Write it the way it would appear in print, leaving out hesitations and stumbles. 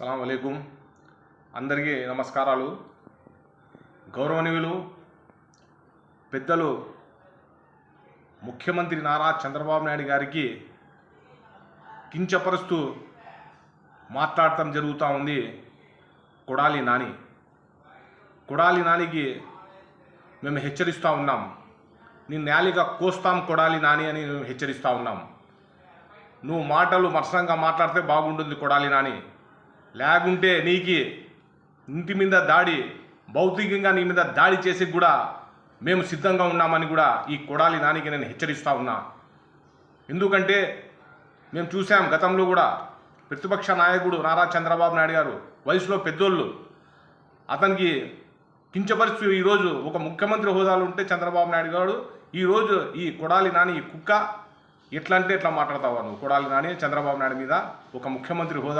సలాం అలైకుం. అందరికీ నమస్కారాలు. గౌరవనీయులు పెద్దలు ముఖ్యమంత్రి నారా చంద్రబాబు నాయుడు గారికి కించపరుస్తూ మాట్లాడటం జరుగుతూ ఉంది కొడాలి నాని. కొడాలి నానికి మేము హెచ్చరిస్తూ ఉన్నాం. నీ నాలిక కోస్తాం కొడాలి నాని అని మేము హెచ్చరిస్తూ ఉన్నాం. నువ్వు మాటలు మత్సరంగా మాట్లాడితే బాగుంటుంది కొడాలి నాని. లేకుంటే నీకి ఇంటి మీద దాడి, భౌతికంగా నీ మీద దాడి చేసి కూడా మేము సిద్ధంగా ఉన్నామని కూడా ఈ కొడాలి నానికి నేను హెచ్చరిస్తూ ఉన్నా. ఎందుకంటే మేము చూసాం గతంలో కూడా ప్రతిపక్ష నాయకుడు నారా చంద్రబాబు నాయుడు గారు వయసులో పెద్దోళ్ళు అతనికి కించపరుస్తూ ఈరోజు ఒక ముఖ్యమంత్రి హోదాలు ఉంటే చంద్రబాబు నాయుడు గారు ఈరోజు ఈ కొడాలి నాని కుక్క ఎట్లా అంటే ఎట్లా మాట్లాడతావు నువ్వు? కొడాలి నాని చంద్రబాబు నాయుడు మీద ఒక ముఖ్యమంత్రి హోదా